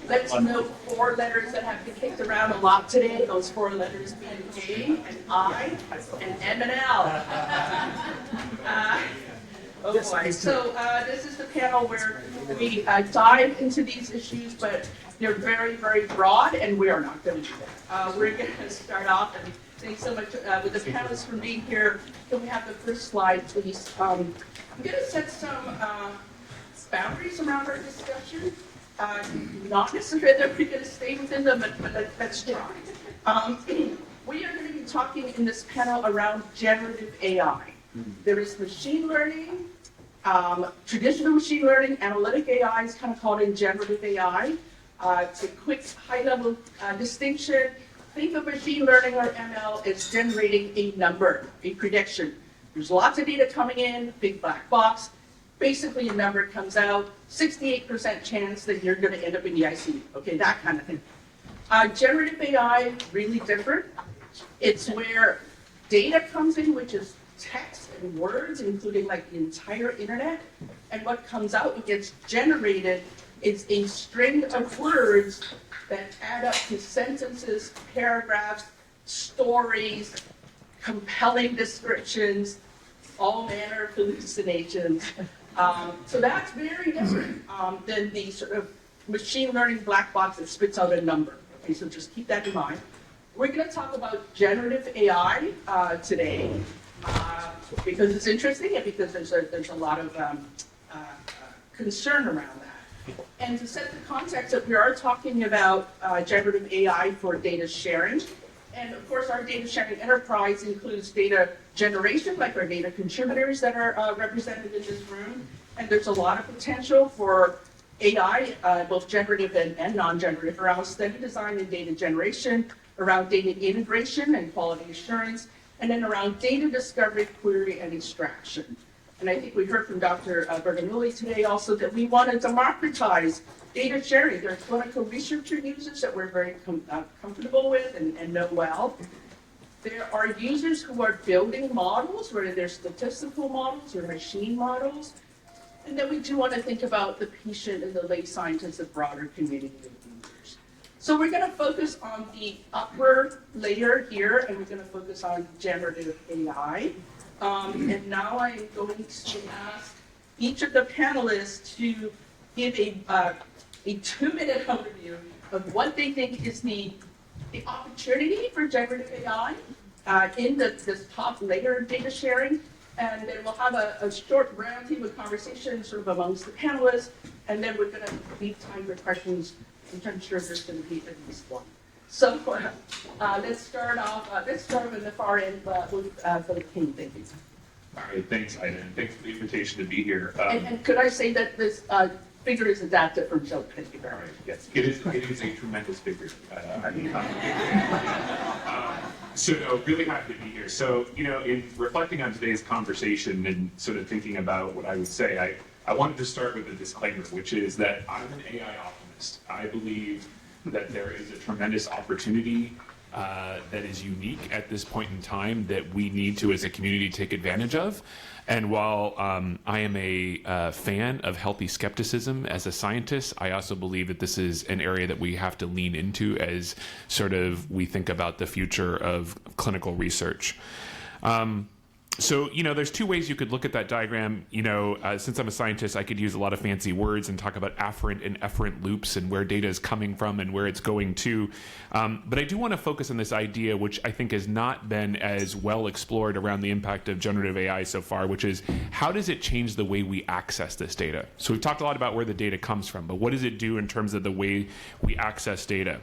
Let's note 4 letters that have been kicked around a lot today. Those 4 letters being A and I and M and L. Oh boy. So this is the panel where we dive into these issues, but they're very, very broad, and we are not going to do that. We're going to start off, and thanks so much with the panelists for being here. Can we have the first slide, please? I'm going to set some boundaries around our discussion. Not necessarily that we're going to stay within them, but let's try. We are going to be talking in this panel around generative AI. There is machine learning, traditional machine learning, analytic AI is kind of called in generative AI. It's a quick high-level distinction. Think of machine learning or ML as generating a number, a prediction. There's lots of data coming in, big black box. Basically, a number comes out, 68% chance that you're going to end up in the ICU. Okay, that kind of thing. Generative AI, really different. It's where data comes in, which is text and words, including like the entire internet. And what comes out, what gets generated, is a string of words that add up to sentences, paragraphs, stories, compelling descriptions, all manner of hallucinations. So that's very different than the sort of machine learning black box that spits out a number. Okay, so just keep that in mind. We're going to talk about generative AI today because it's interesting and because there's a lot of concern around that. And to set the context that we are talking about generative AI for data sharing. And of course, our data sharing enterprise includes data generation, like our data contributors that are represented in this room. And there's a lot of potential for AI, both generative and non-generative, around study design and data generation, around data integration and quality assurance, and then around data discovery, query, and extraction. And I think we heard from Dr. Bergamilli today also that we want to democratize data sharing. There are clinical researcher users that we're very comfortable with and know well. There are users who are building models, whether they're statistical models or machine models. And then we do want to think about the patient and the lay scientists, the broader community of users. So we're going to focus on the upper layer here, and we're going to focus on generative AI. And now I'm going to ask each of the panelists to give a 2-minute overview of what they think is the opportunity for generative AI in this top layer of data sharing. And then we'll have a short roundtable conversation sort of amongst the panelists, and then we're going to leave time for questions, which I'm sure there's going to be at least one. So let's start off. Let's start with the far end with Philip Payne. Thank you. All right, thanks, Ida, and thanks for the invitation to be here. And could I say that this figure is adapted from Philip Payne? All right, yes, it is a tremendous figure. So really happy to be here. So, in reflecting on today's conversation and sort of thinking about what I would say, I wanted to start with a disclaimer, which is that I'm an AI optimist. I believe that there is a tremendous opportunity that is unique at this point in time that we need to, as a community, take advantage of. And while I am a fan of healthy skepticism as a scientist, I also believe that this is an area that we have to lean into as sort of we think about the future of clinical research. So, there's 2 ways you could look at that diagram. Since I'm a scientist, I could use a lot of fancy words and talk about afferent and efferent loops and where data is coming from and where it's going to. But I do want to focus on this idea, which I think has not been as well explored around the impact of generative AI so far, which is how does it change the way we access this data? So we've talked a lot about where the data comes from, but what does it do in terms of the way we access data?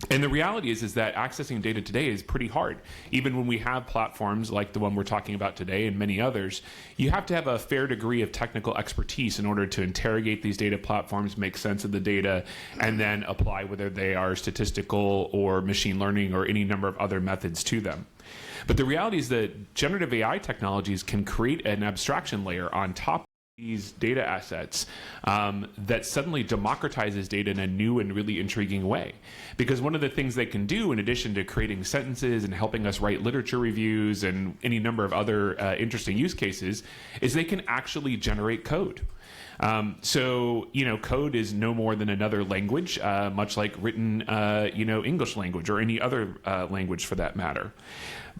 And the reality is that accessing data today is pretty hard. Even when we have platforms like the one we're talking about today and many others, you have to have a fair degree of technical expertise in order to interrogate these data platforms, make sense of the data, and then apply whether they are statistical or machine learning or any number of other methods to them. But the reality is that generative AI technologies can create an abstraction layer on top these data assets that suddenly democratizes data in a new and really intriguing way. Because one of the things they can do, in addition to creating sentences and helping us write literature reviews and any number of other interesting use cases, is they can actually generate code. So, code is no more than another language, much like written, English language or any other language for that matter.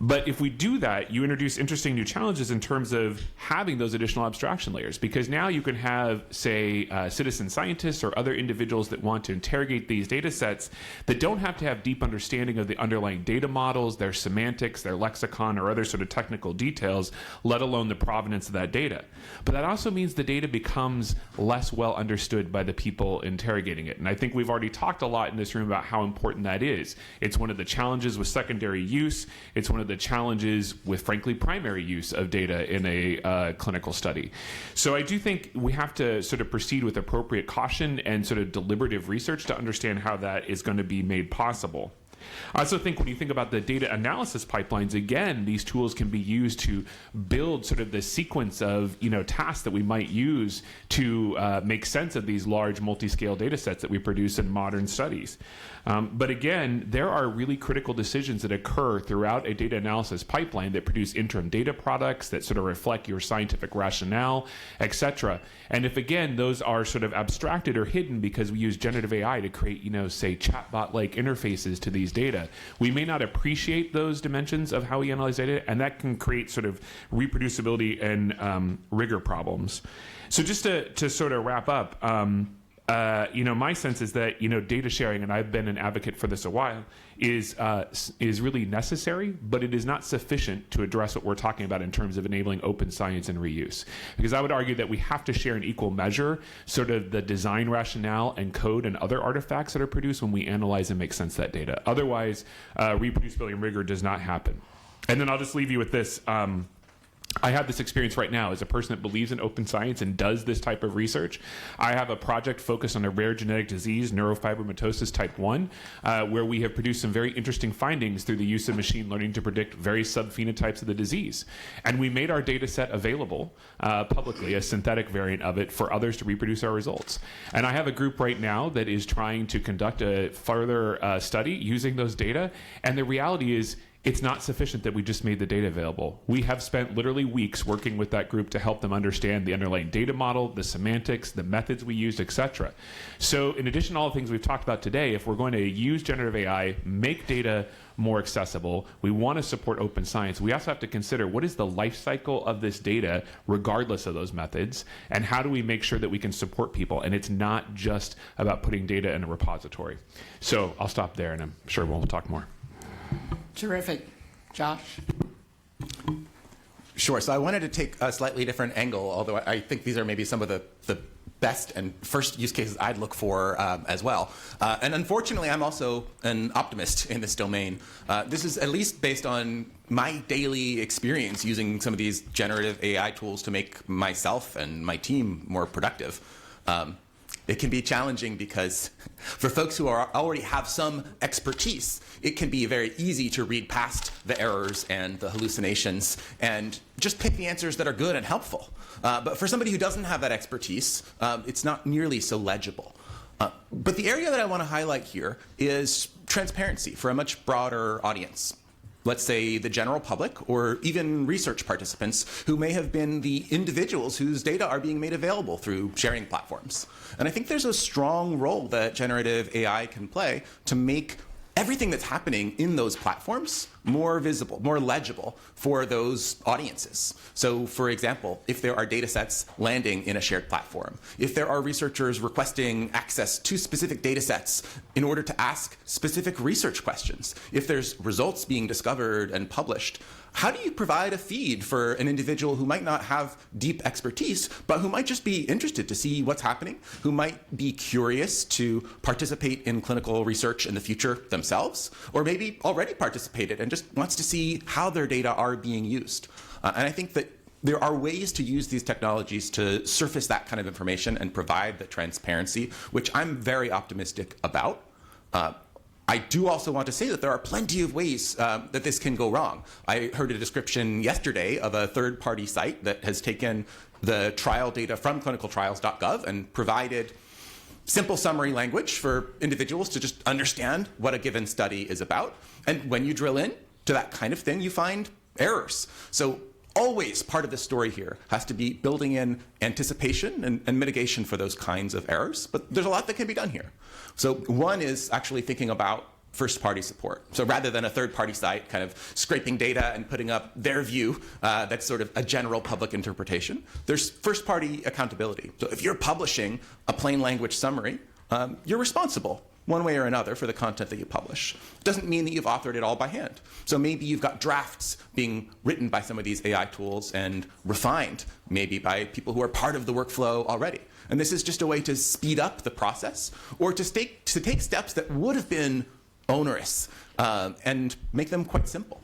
But if we do that, you introduce interesting new challenges in terms of having those additional abstraction layers, because now you can have, say, citizen scientists or other individuals that want to interrogate these data sets that don't have to have deep understanding of the underlying data models, their semantics, their lexicon, or other sort of technical details, let alone the provenance of that data. But that also means the data becomes less well understood by the people interrogating it. And I think we've already talked a lot in this room about how important that is. It's one of the challenges with secondary use. It's one of the challenges with, frankly, primary use of data in a clinical study. So I do think we have to sort of proceed with appropriate caution and sort of deliberative research to understand how that is going to be made possible. I also think when you think about the data analysis pipelines, again, these tools can be used to build sort of the sequence of tasks that we might use to make sense of these large multi-scale data sets that we produce in modern studies. But again, there are really critical decisions that occur throughout a data analysis pipeline that produce interim data products that sort of reflect your scientific rationale, etc. And if, again, those are sort of abstracted or hidden because we use generative AI to create, say, chatbot-like interfaces to these data, we may not appreciate those dimensions of how we analyze data, and that can create sort of reproducibility and rigor problems. So just to sort of wrap up, my sense is that data sharing, and I've been an advocate for this a while, is really necessary, but it is not sufficient to address what we're talking about in terms of enabling open science and reuse. Because I would argue that we have to share in equal measure sort of the design rationale and code and other artifacts that are produced when we analyze and make sense of that data. Otherwise, reproducibility and rigor does not happen. And then I'll just leave you with this. I have this experience right now as a person that believes in open science and does this type of research. I have a project focused on a rare genetic disease, neurofibromatosis type 1, where we have produced some very interesting findings through the use of machine learning to predict various subphenotypes of the disease. And we made our data set available publicly, a synthetic variant of it, for others to reproduce our results. And I have a group right now that is trying to conduct a further study using those data. And the reality is, it's not sufficient that we just made the data available. We have spent literally weeks working with that group to help them understand the underlying data model, the semantics, the methods we used, etc. So in addition to all the things we've talked about today, if we're going to use generative AI, make data more accessible, we want to support open science, we also have to consider what is the life cycle of this data regardless of those methods, and how do we make sure that we can support people, and it's not just about putting data in a repository. So I'll stop there, and I'm sure we'll talk more. Terrific. Josh? Sure. So I wanted to take a slightly different angle, although I think these are maybe some of the best and first use cases I'd look for as well. And unfortunately, I'm also an optimist in this domain. This is at least based on my daily experience using some of these generative AI tools to make myself and my team more productive. It can be challenging because for folks who already have some expertise, it can be very easy to read past the errors and the hallucinations and just pick the answers that are good and helpful. But for somebody who doesn't have that expertise, it's not nearly so legible. But the area that I want to highlight here is transparency for a much broader audience. Let's say the general public, or even research participants who may have been the individuals whose data are being made available through sharing platforms. And I think there's a strong role that generative AI can play to make everything that's happening in those platforms more visible, more legible for those audiences. So for example, if there are data sets landing in a shared platform, if there are researchers requesting access to specific data sets in order to ask specific research questions, if there's results being discovered and published, how do you provide a feed for an individual who might not have deep expertise, but who might just be interested to see what's happening, who might be curious to participate in clinical research in the future themselves, or maybe already participated and just wants to see how their data are being used? And I think that there are ways to use these technologies to surface that kind of information and provide the transparency, which I'm very optimistic about. I do also want to say that there are plenty of ways that this can go wrong. I heard a description yesterday of a third-party site that has taken the trial data from clinicaltrials.gov and provided simple summary language for individuals to just understand what a given study is about. And when you drill in to that kind of thing, you find errors. So always part of the story here has to be building in anticipation and mitigation for those kinds of errors. But there's a lot that can be done here. So one is actually thinking about first-party support. So rather than a third-party site kind of scraping data and putting up their view, that's sort of a general public interpretation, there's first-party accountability. So if you're publishing a plain language summary, you're responsible one way or another for the content that you publish. It doesn't mean that you've authored it all by hand. So maybe you've got drafts being written by some of these AI tools and refined maybe by people who are part of the workflow already. And this is just a way to speed up the process or to take steps that would have been onerous and make them quite simple.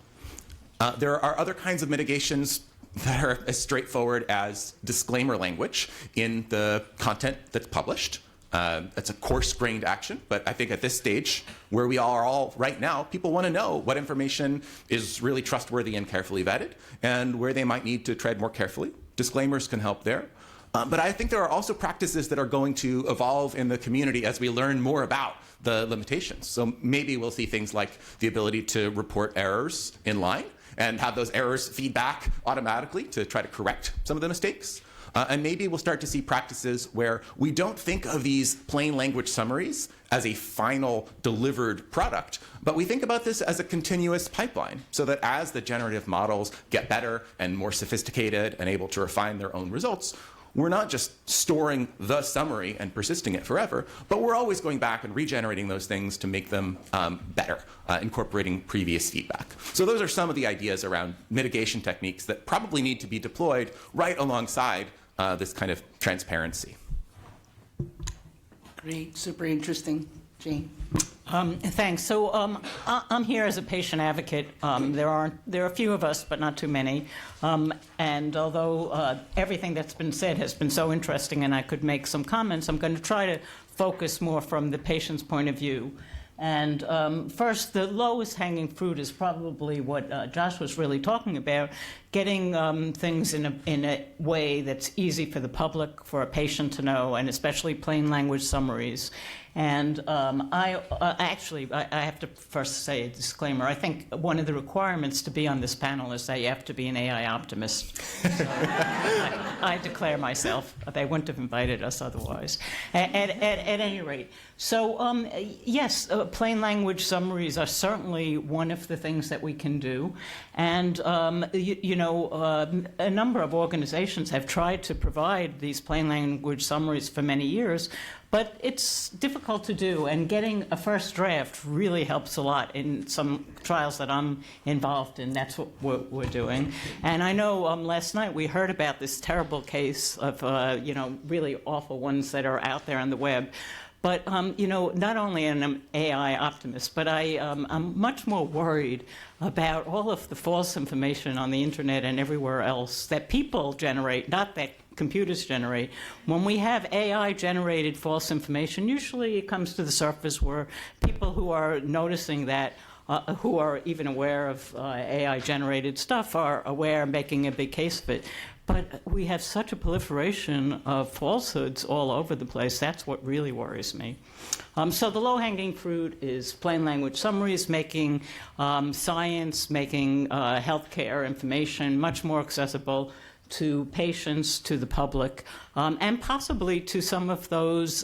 There are other kinds of mitigations that are as straightforward as disclaimer language in the content that's published. That's a coarse-grained action, but I think at this stage, where we are all right now, people want to know what information is really trustworthy and carefully vetted, and where they might need to tread more carefully. Disclaimers can help there. But I think there are also practices that are going to evolve in the community as we learn more about the limitations. So maybe we'll see things like the ability to report errors in line and have those errors feed back automatically to try to correct some of the mistakes. And maybe we'll start to see practices where we don't think of these plain language summaries as a final delivered product, but we think about this as a continuous pipeline, so that as the generative models get better and more sophisticated and able to refine their own results, we're not just storing the summary and persisting it forever, but we're always going back and regenerating those things to make them better, incorporating previous feedback. So those are some of the ideas around mitigation techniques that probably need to be deployed right alongside this kind of transparency. Great, super interesting. Jane? Thanks. So I'm here as a patient advocate. There are a few of us, but not too many. And although everything that's been said has been so interesting and I could make some comments, I'm going to try to focus more from the patient's point of view. And first, the lowest hanging fruit is probably what Josh was really talking about, getting things in a way that's easy for the public, for a patient to know, and especially plain language summaries. And I have to first say a disclaimer. I think one of the requirements to be on this panel is that you have to be an AI optimist. So I declare myself. They wouldn't have invited us otherwise. At any rate, so yes, plain language summaries are certainly one of the things that we can do. And a number of organizations have tried to provide these plain language summaries for many years. But it's difficult to do, and getting a first draft really helps a lot in some trials that I'm involved in. That's what we're doing. And I know last night we heard about this terrible case of, really awful ones that are out there on the web. But, not only am I an AI optimist, but I'm much more worried about all of the false information on the internet and everywhere else that people generate, not that computers generate. When we have AI-generated false information, usually it comes to the surface where people who are noticing that, who are even aware of AI-generated stuff, are aware, making a big case of it. But we have such a proliferation of falsehoods all over the place. That's what really worries me. So the low-hanging fruit is plain language summaries, making science, making healthcare information much more accessible to patients, to the public, and possibly to some of those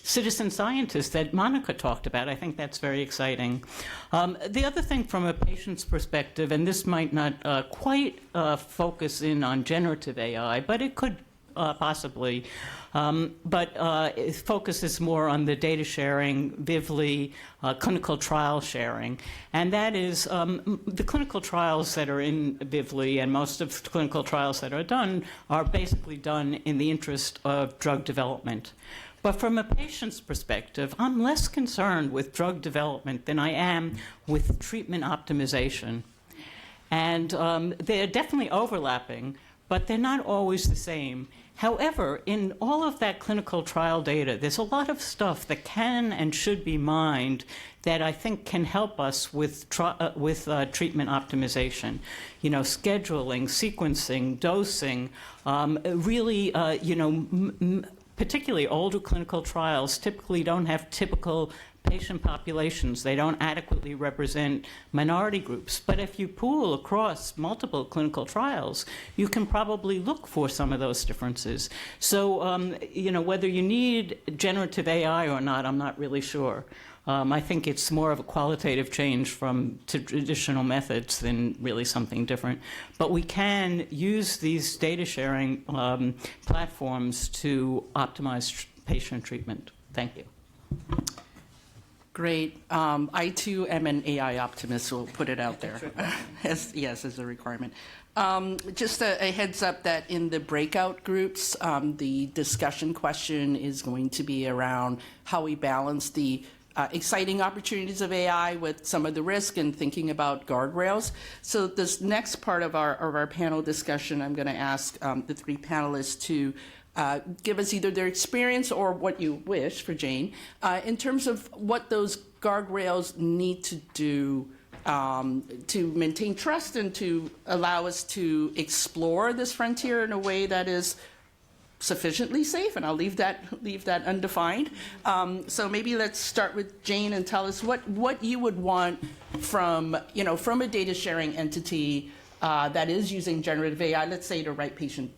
citizen scientists that Monica talked about. I think that's very exciting. The other thing from a patient's perspective, and this might not quite focus in on generative AI, but it could possibly, but it focuses more on the data sharing, Vivli, clinical trial sharing. And that is the clinical trials that are in Vivli, and most of the clinical trials that are done are basically done in the interest of drug development. But from a patient's perspective, I'm less concerned with drug development than I am with treatment optimization. And they're definitely overlapping, but they're not always the same. However, in all of that clinical trial data, there's a lot of stuff that can and should be mined that I think can help us with treatment optimization. Scheduling, sequencing, dosing, really, particularly older clinical trials typically don't have typical patient populations. They don't adequately represent minority groups. But if you pool across multiple clinical trials, you can probably look for some of those differences. So, you know, whether you need generative AI or not, I'm not really sure. I think it's more of a qualitative change from traditional methods than really something different. But we can use these data sharing platforms to optimize patient treatment. Thank you. Great. I too am an AI optimist, so we'll put it out there. Yes, as a requirement. Just a heads up that in the breakout groups, the discussion question is going to be around how we balance the exciting opportunities of AI with some of the risk and thinking about guardrails. So this next part of our panel discussion, I'm going to ask the three panelists to give us either their experience or what you wish for Jane in terms of what those guardrails need to do to maintain trust and to allow us to explore this frontier in a way that is sufficiently safe, and I'll leave that undefined. So maybe let's start with Jane and tell us what you would want from a data sharing entity that is using generative AI, let's say to write patient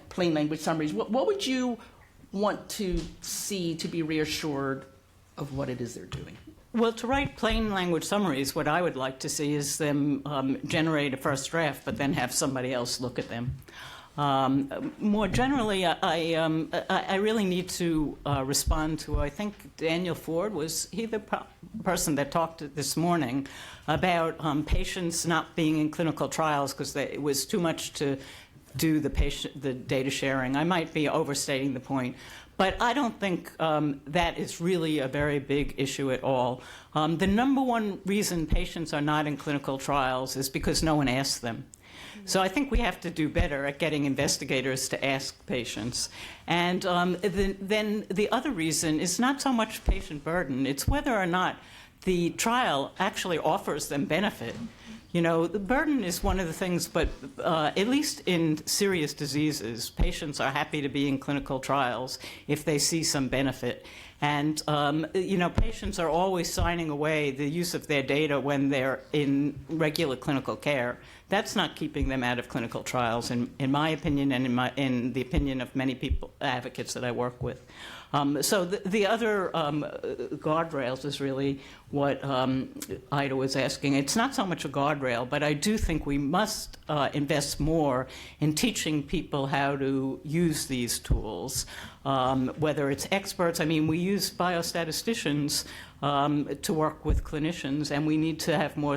plain language summaries. What would you want to see to be reassured of what it is they're doing? Well, to write plain language summaries, what I would like to see is them generate a first draft, but then have somebody else look at them. More generally, I really need to respond to, I think Daniel Ford, was he the person that talked this morning about patients not being in clinical trials because it was too much to do the data sharing. I might be overstating the point, but I don't think that is really a very big issue at all. The number one reason patients are not in clinical trials is because no one asks them. So I think we have to do better at getting investigators to ask patients. And then the other reason is not so much patient burden, it's whether or not the trial actually offers them benefit. You know, the burden is one of the things, but at least in serious diseases, patients are happy to be in clinical trials if they see some benefit. And, patients are always signing away the use of their data when they're in regular clinical care. That's not keeping them out of clinical trials, in my opinion, and in the opinion of many advocates that I work with. So the other guardrails is really what Ida was asking. It's not so much a guardrail, but I do think we must invest more in teaching people how to use these tools, whether it's experts. I mean, we use biostatisticians to work with clinicians, and we need to have more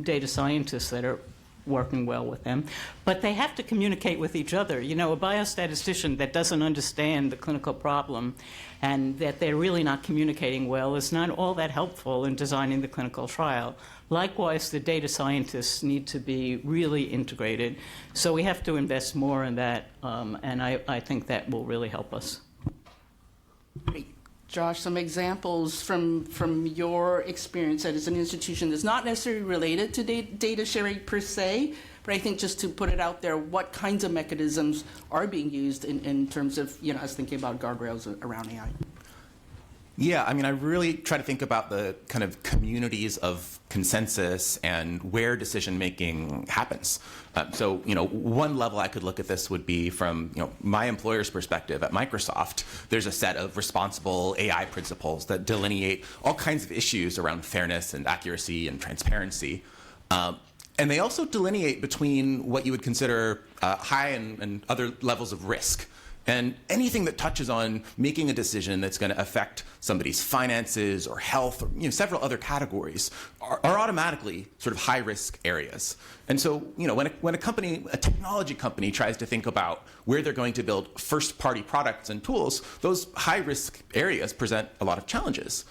data scientists that are working well with them. But they have to communicate with each other. You know, a biostatistician that doesn't understand the clinical problem and that they're really not communicating well is not all that helpful in designing the clinical trial. Likewise, the data scientists need to be really integrated. So we have to invest more in that, and I think that will really help us. Great. Josh, some examples from your experience as an institution that's not necessarily related to data sharing per se, but I think just to put it out there, what kinds of mechanisms are being used in terms of, us thinking about guardrails around AI? Yeah, I mean, I really try to think about the kind of communities of consensus and where decision-making happens. So, one level I could look at this would be from, my employer's perspective at Microsoft. There's a set of responsible AI principles that delineate all kinds of issues around fairness and accuracy and transparency. And they also delineate between what you would consider high and other levels of risk. And anything that touches on making a decision that's going to affect somebody's finances or health or several other categories are automatically sort of high-risk areas. And so when a technology company tries to think about where they're going to build first-party products and tools, those high-risk areas present a lot of challenges.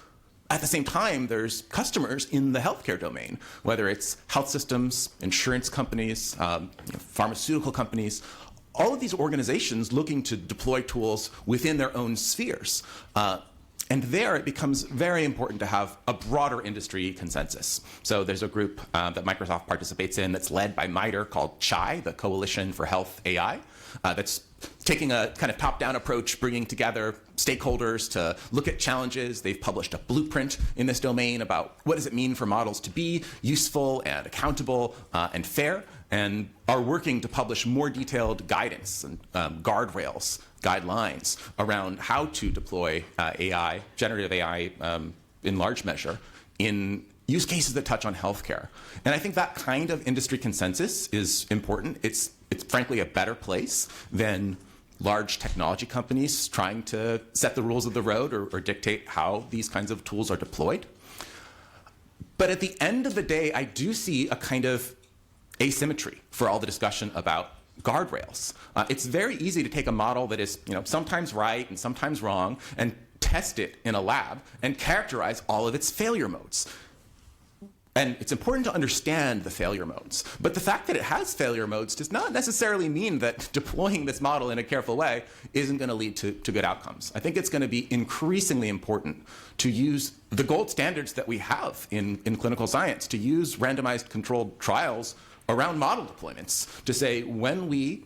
At the same time, there's customers in the healthcare domain, whether it's health systems, insurance companies, pharmaceutical companies, all of these organizations looking to deploy tools within their own spheres. And there it becomes very important to have a broader industry consensus. So there's a group that Microsoft participates in that's led by MITRE called CHAI, the Coalition for Health AI, that's taking a kind of top-down approach, bringing together stakeholders to look at challenges. They've published a blueprint in this domain about what does it mean for models to be useful and accountable and fair, and are working to publish more detailed guidance and guardrails, guidelines around how to deploy AI, generative AI in large measure, in use cases that touch on healthcare. And I think that kind of industry consensus is important. It's frankly a better place than large technology companies trying to set the rules of the road or dictate how these kinds of tools are deployed. But at the end of the day, I do see a kind of asymmetry for all the discussion about guardrails. It's very easy to take a model that is, sometimes right and sometimes wrong and test it in a lab and characterize all of its failure modes. And it's important to understand the failure modes. But the fact that it has failure modes does not necessarily mean that deploying this model in a careful way isn't going to lead to good outcomes. I think it's going to be increasingly important to use the gold standards that we have in clinical science, to use randomized controlled trials around model deployments, to say when we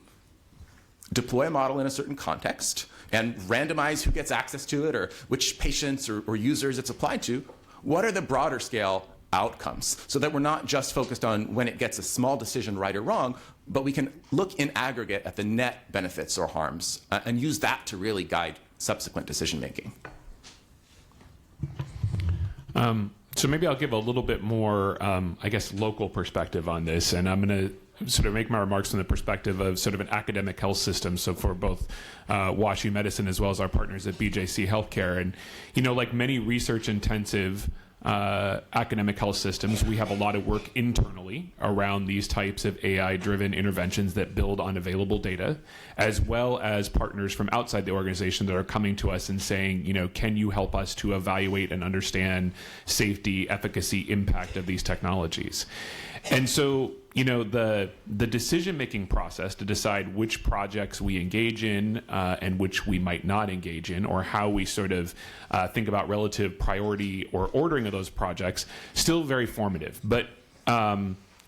deploy a model in a certain context and randomize who gets access to it or which patients or users it's applied to, what are the broader scale outcomes, so that we're not just focused on when it gets a small decision right or wrong, but we can look in aggregate at the net benefits or harms and use that to really guide subsequent decision making. So maybe I'll give a little bit more, local perspective on this, and I'm going to sort of make my remarks from the perspective of sort of an academic health system. So for both WashU Medicine as well as our partners at BJC Healthcare, and like many research-intensive academic health systems, we have a lot of work internally around these types of AI-driven interventions that build on available data, as well as partners from outside the organization that are coming to us and saying, can you help us to evaluate and understand safety, efficacy, impact of these technologies? And so, the decision-making process to decide which projects we engage in and which we might not engage in, or how we sort of think about relative priority or ordering of those projects, still very formative. But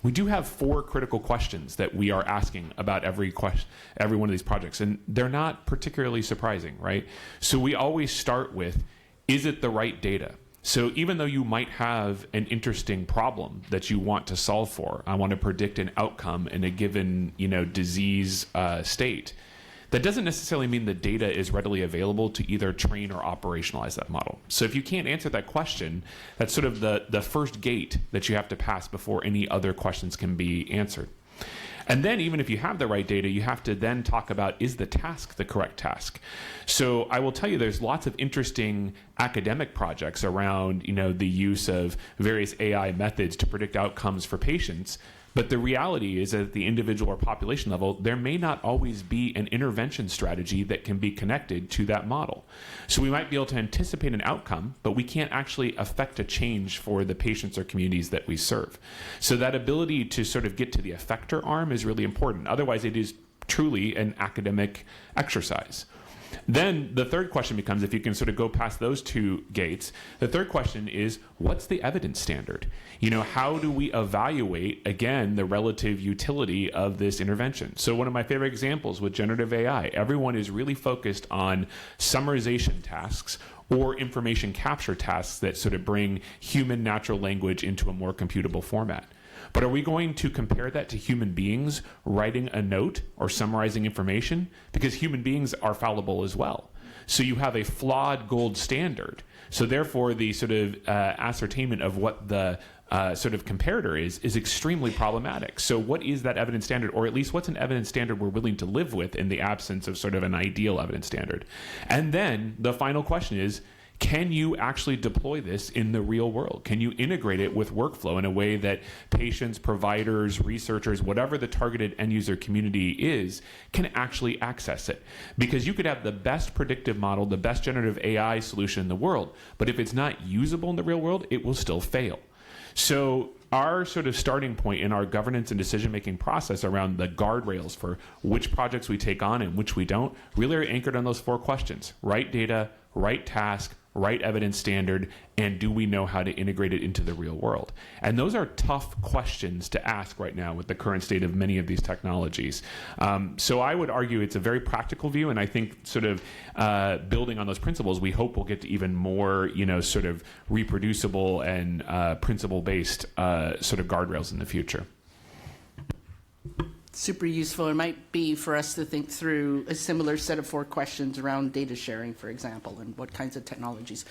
we do have 4 critical questions that we are asking about every one of these projects, and they're not particularly surprising, right? So we always start with, is it the right data? So even though you might have an interesting problem that you want to solve for, I want to predict an outcome in a given, disease state, that doesn't necessarily mean the data is readily available to either train or operationalize that model. So if you can't answer that question, that's sort of the first gate that you have to pass before any other questions can be answered. And then even if you have the right data, you have to then talk about, is the task the correct task? So I will tell you, there's lots of interesting academic projects around, the use of various AI methods to predict outcomes for patients. But the reality is that at the individual or population level, there may not always be an intervention strategy that can be connected to that model. So we might be able to anticipate an outcome, but we can't actually affect a change for the patients or communities that we serve. So that ability to sort of get to the effector arm is really important. Otherwise, it is truly an academic exercise. Then the third question becomes, if you can sort of go past those 2 gates, the third question is, what's the evidence standard? How do we evaluate, again, the relative utility of this intervention? So one of my favorite examples with generative AI, everyone is really focused on summarization tasks or information capture tasks that sort of bring human natural language into a more computable format. But are we going to compare that to human beings writing a note or summarizing information? Because human beings are fallible as well. So you have a flawed gold standard. So therefore, the sort of ascertainment of what the sort of comparator is extremely problematic. So what is that evidence standard, or at least what's an evidence standard we're willing to live with in the absence of sort of an ideal evidence standard? And then the final question is, can you actually deploy this in the real world? Can you integrate it with workflow in a way that patients, providers, researchers, whatever the targeted end user community is, can actually access it? Because you could have the best predictive model, the best generative AI solution in the world, but if it's not usable in the real world, it will still fail. So our sort of starting point in our governance and decision-making process around the guardrails for which projects we take on and which we don't really are anchored on those 4 questions: right data, right task, right evidence standard, and do we know how to integrate it into the real world? And those are tough questions to ask right now with the current state of many of these technologies. So I would argue it's a very practical view, and I think sort of building on those principles, we hope we'll get to even more, sort of reproducible and principle-based sort of guardrails in the future. Super useful. It might be for us to think through a similar set of 4 questions around data sharing, for example, and what kinds of technologies